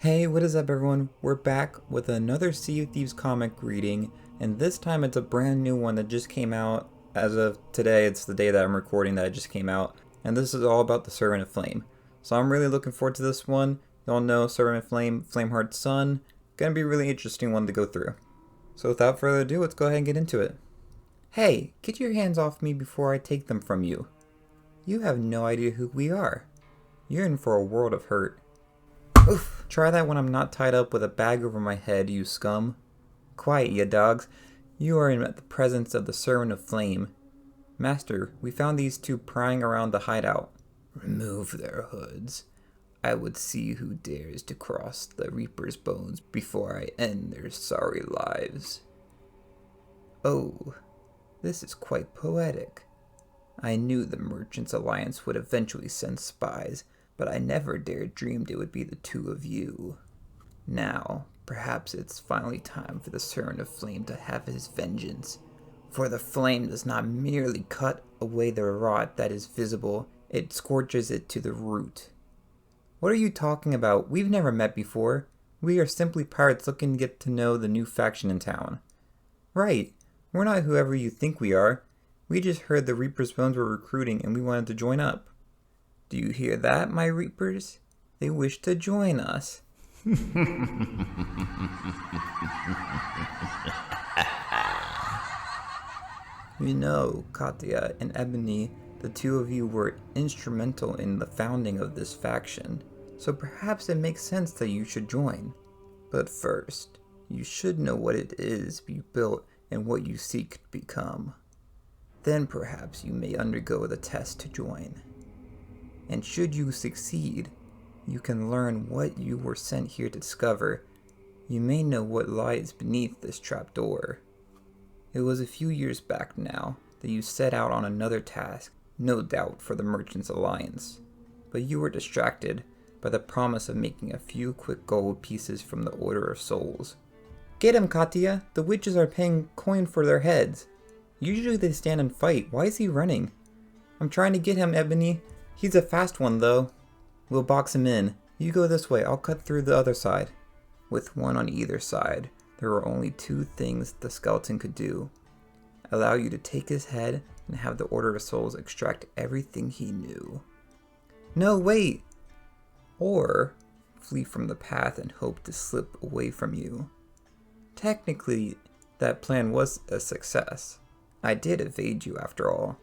Hey, what is up everyone? We're back with another Sea of Thieves comic reading, and this time it's a brand new one that just came out. As of today, it's the day that I'm recording that it just came out, and this is all about the Servant of Flame. So I'm really looking forward to this one. Y'all know Servant of Flame, Flameheart's son. Gonna be a really interesting one to go through. So without further ado, let's go ahead and get into it. Hey, get your hands off me before I take them from you. You have no idea who we are. You're in for a world of hurt. Oof, try that when I'm not tied up with a bag over my head, you scum. Quiet, ye dogs. You are in the presence of the Servant of Flame. Master, we found these two prying around the hideout. Remove their hoods. I would see who dares to cross the Reaper's bones before I end their sorry lives. Oh, this is quite poetic. I knew the Merchants Alliance would eventually send spies, but I never dared dreamed it would be the two of you. Now, perhaps it's finally time for the Servant of Flame to have his vengeance. For the flame does not merely cut away the rot that is visible, it scorches it to the root. What are you talking about? We've never met before. We are simply pirates looking to get to know the new faction in town. Right, we're not whoever you think we are. We just heard the Reaper's Bones were recruiting and we wanted to join up. Do you hear that, my Reapers? They wish to join us. You know, Katya and Ebony, the two of you were instrumental in the founding of this faction, so perhaps it makes sense that you should join. But first, you should know what it is you built and what you seek to become. Then perhaps you may undergo the test to join. And should you succeed, you can learn what you were sent here to discover. You may know what lies beneath this trapdoor. It was a few years back now that you set out on another task, no doubt for the Merchants Alliance. But you were distracted by the promise of making a few quick gold pieces from the Order of Souls. Get him, Katya! The witches are paying coin for their heads. Usually they stand and fight. Why is he running? I'm trying to get him, Ebony. He's a fast one, though. We'll box him in. You go this way, I'll cut through the other side. With one on either side, there were only two things the skeleton could do. Allow you to take his head and have the Order of Souls extract everything he knew. No, wait! Or flee from the path and hope to slip away from you. Technically, that plan was a success. I did evade you after all.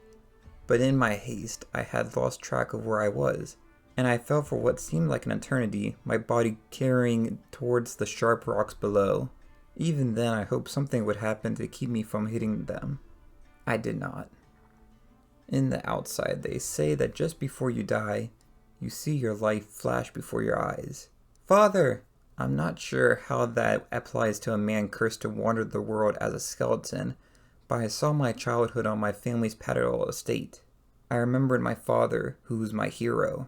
But in my haste, I had lost track of where I was, and I fell for what seemed like an eternity, my body carrying towards the sharp rocks below. Even then, I hoped something would happen to keep me from hitting them. I did not. In the outside, they say that just before you die, you see your life flash before your eyes. Father! I'm not sure how that applies to a man cursed to wander the world as a skeleton, but I saw my childhood on my family's pastoral estate. I remembered my father, who was my hero.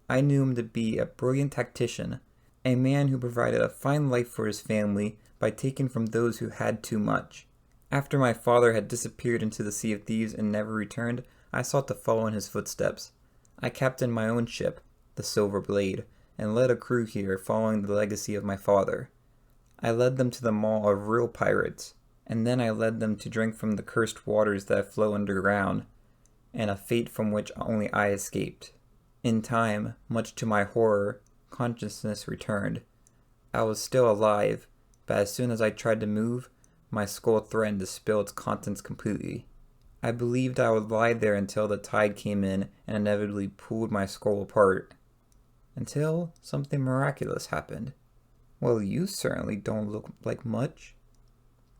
I knew him to be a brilliant tactician, a man who provided a fine life for his family by taking from those who had too much. After my father had disappeared into the Sea of Thieves and never returned, I sought to follow in his footsteps. I captained my own ship, the Silver Blade, and led a crew here following the legacy of my father. I led them to the maw of real pirates, and then I led them to drink from the cursed waters that flow underground, and a fate from which only I escaped. In time, much to my horror, consciousness returned. I was still alive, but as soon as I tried to move, my skull threatened to spill its contents completely. I believed I would lie there until the tide came in and inevitably pulled my skull apart. Until something miraculous happened. Well, you certainly don't look like much.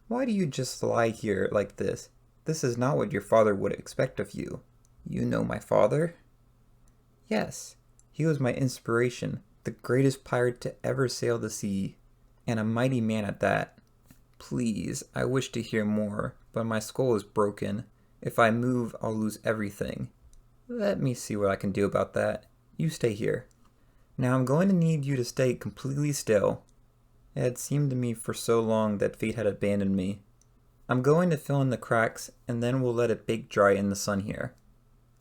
Why do you just lie here like this? This is not what your father would expect of you. You know my father? Yes, he was my inspiration, the greatest pirate to ever sail the sea, and a mighty man at that. Please, I wish to hear more, but my skull is broken. If I move, I'll lose everything. Let me see what I can do about that. You stay here. Now I'm going to need you to stay completely still. It had seemed to me for so long that fate had abandoned me. I'm going to fill in the cracks, and then we'll let it bake dry in the sun here.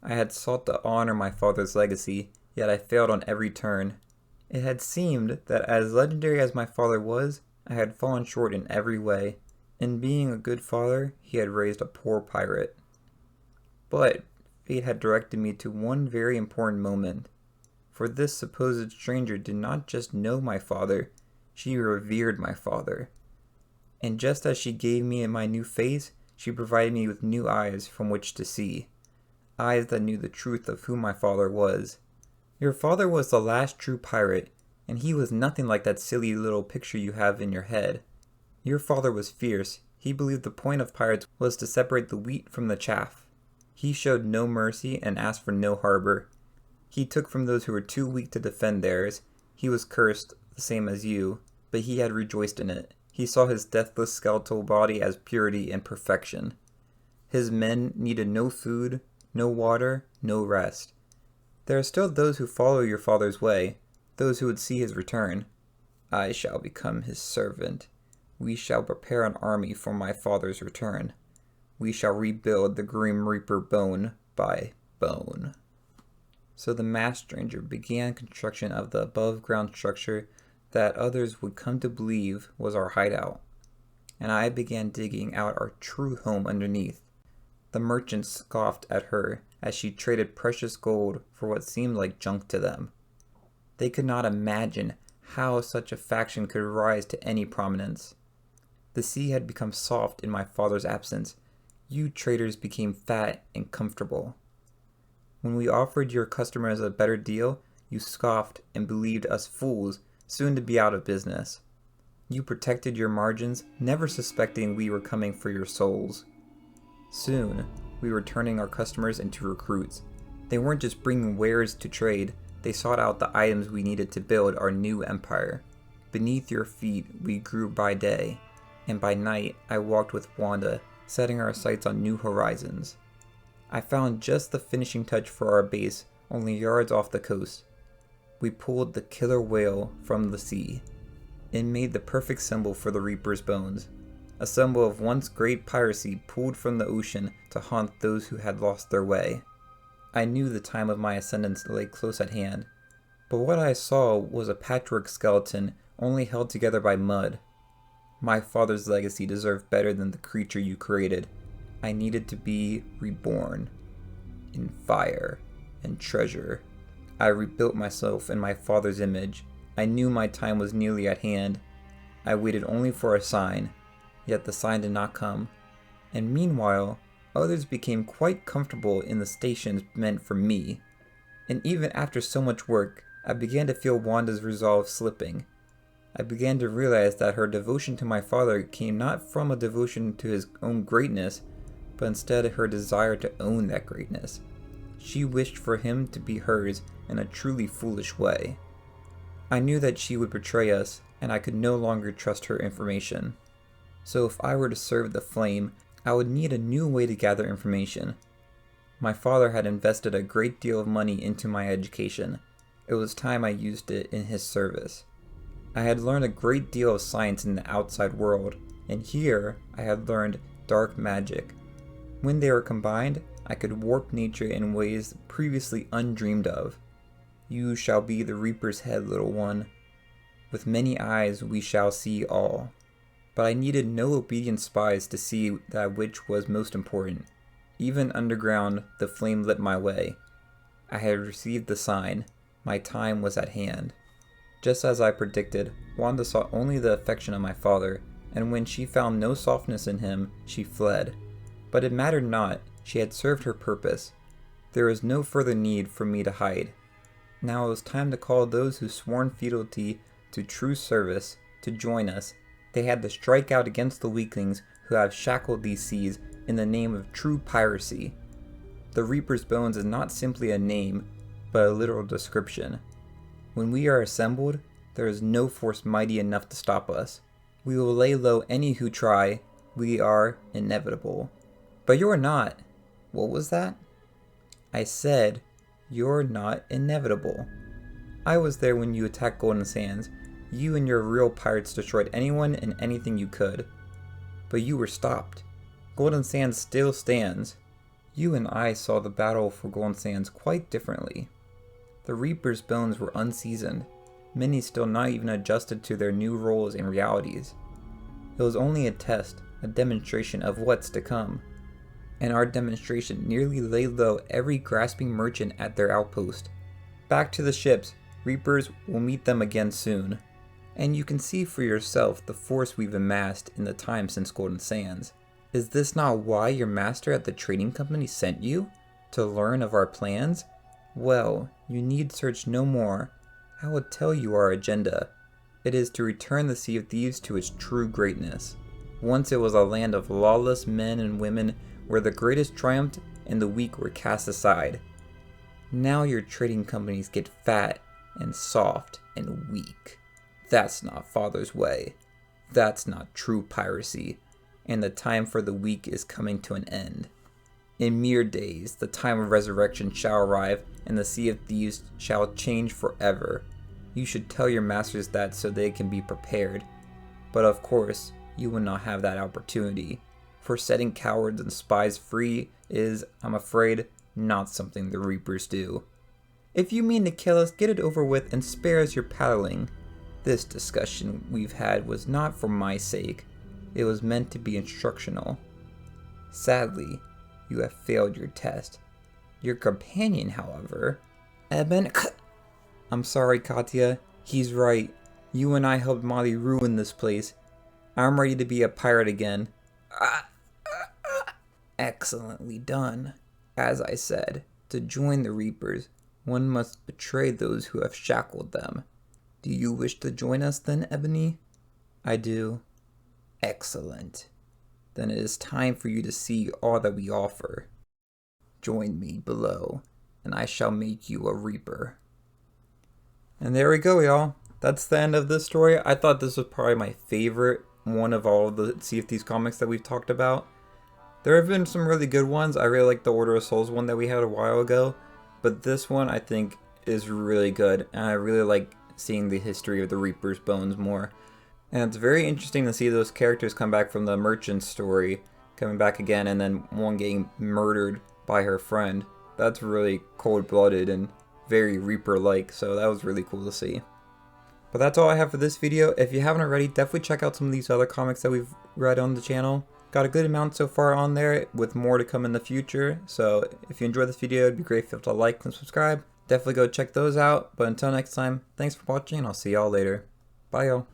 I had sought to honor my father's legacy, yet I failed on every turn. It had seemed that as legendary as my father was, I had fallen short in every way. In being a good father, he had raised a poor pirate. But fate had directed me to one very important moment. For this supposed stranger did not just know my father, she revered my father. And just as she gave me my new face, she provided me with new eyes from which to see. Eyes that knew the truth of who my father was. Your father was the last true pirate, and he was nothing like that silly little picture you have in your head. Your father was fierce. He believed the point of pirates was to separate the wheat from the chaff. He showed no mercy and asked for no harbor. He took from those who were too weak to defend theirs. He was cursed, the same as you, but he had rejoiced in it. He saw his deathless skeletal body as purity and perfection. His men needed no food, no water, no rest. There are still those who follow your father's way, those who would see his return. I shall become his servant. We shall prepare an army for my father's return. We shall rebuild the Grim Reaper bone by bone. So the masked stranger began construction of the above-ground structure that others would come to believe was our hideout, and I began digging out our true home underneath. The merchants scoffed at her as she traded precious gold for what seemed like junk to them. They could not imagine how such a faction could rise to any prominence. The sea had become soft in my father's absence. You traders became fat and comfortable. When we offered your customers a better deal, you scoffed and believed us fools, soon to be out of business. You protected your margins, never suspecting we were coming for your souls. Soon, we were turning our customers into recruits. They weren't just bringing wares to trade, they sought out the items we needed to build our new empire. Beneath your feet, we grew by day, and by night, I walked with Wanda, setting our sights on new horizons. I found just the finishing touch for our base, only yards off the coast. We pulled the killer whale from the sea. It made the perfect symbol for the Reaper's bones, a symbol of once great piracy pulled from the ocean to haunt those who had lost their way. I knew the time of my ascendance lay close at hand, but what I saw was a patchwork skeleton only held together by mud. My father's legacy deserved better than the creature you created. I needed to be reborn in fire and treasure. I rebuilt myself in my father's image. I knew my time was nearly at hand. I waited only for a sign, yet the sign did not come. And meanwhile, others became quite comfortable in the stations meant for me. And even after so much work, I began to feel Wanda's resolve slipping. I began to realize that her devotion to my father came not from a devotion to his own greatness, but instead her desire to own that greatness. She wished for him to be hers in a truly foolish way. I knew that she would betray us, and I could no longer trust her information. So if I were to serve the Flame, I would need a new way to gather information. My father had invested a great deal of money into my education. It was time I used it in his service. I had learned a great deal of science in the outside world, and here I had learned dark magic. When they were combined, I could warp nature in ways previously undreamed of. You shall be the Reaper's head, little one. With many eyes we shall see all. But I needed no obedient spies to see that which was most important. Even underground, the Flame lit my way. I had received the sign. My time was at hand. Just as I predicted, Wanda saw only the affection of my father, and when she found no softness in him, she fled. But it mattered not, she had served her purpose. There was no further need for me to hide. Now it was time to call those who sworn fealty to true service to join us. They had to strike out against the weaklings who have shackled these seas in the name of true piracy. The Reaper's Bones is not simply a name, but a literal description. When we are assembled, there is no force mighty enough to stop us. We will lay low any who try. We are inevitable. But you're not. What was that? I said, you're not inevitable. I was there when you attacked Golden Sands. You and your real pirates destroyed anyone and anything you could. But you were stopped. Golden Sands still stands. You and I saw the battle for Golden Sands quite differently. The Reaper's bones were unseasoned. many still not even adjusted to their new roles and realities. It was only a test, a demonstration of what's to come. And our demonstration nearly laid low every grasping merchant at their outpost. Back to the ships, Reapers will meet them again soon. And you can see for yourself the force we've amassed in the time since Golden Sands. Is this not why your master at the trading company sent you? To learn of our plans? Well, you need search no more. I will tell you our agenda. It is to return the Sea of Thieves to its true greatness. Once it was a land of lawless men and women where the greatest triumphed and the weak were cast aside. Now your trading companies get fat and soft and weak. That's not Father's way. That's not true piracy. And the time for the weak is coming to an end. In mere days, the time of resurrection shall arrive, and the Sea of Thieves shall change forever. You should tell your masters that so they can be prepared. But of course, you will not have that opportunity, for setting cowards and spies free is, I'm afraid, not something the Reapers do. If you mean to kill us, get it over with and spare us your paddling. This discussion we've had was not for my sake. It was meant to be instructional. Sadly, you have failed your test. Your companion, however, I'm sorry, Katya. He's right. You and I helped Molly ruin this place. I'm ready to be a pirate again. Excellently done. As I said, to join the Reapers, one must betray those who have shackled them. Do you wish to join us then, Ebony? I do. Excellent. Then it is time for you to see all that we offer. Join me below, and I shall make you a Reaper. And there we go, y'all. That's the end of this story. I thought this was probably my favorite one of all of the Sea of Thieves comics that we've talked about. There have been some really good ones. I really like the Order of Souls one that we had a while ago. But this one, I think, is really good. And I really like seeing the history of the Reaper's bones more. And it's very interesting to see those characters come back from the merchant story, coming back again, and then one getting murdered by her friend. That's really cold-blooded and very Reaper-like, so that was really cool to see. But that's all I have for this video. If you haven't already, definitely check out some of these other comics that we've read on the channel. Got a good amount so far on there, with more to come in the future. So if you enjoyed this video, it'd be great if you to like and subscribe. Definitely go check those out. But until next time, thanks for watching, and I'll see y'all later. Bye, y'all.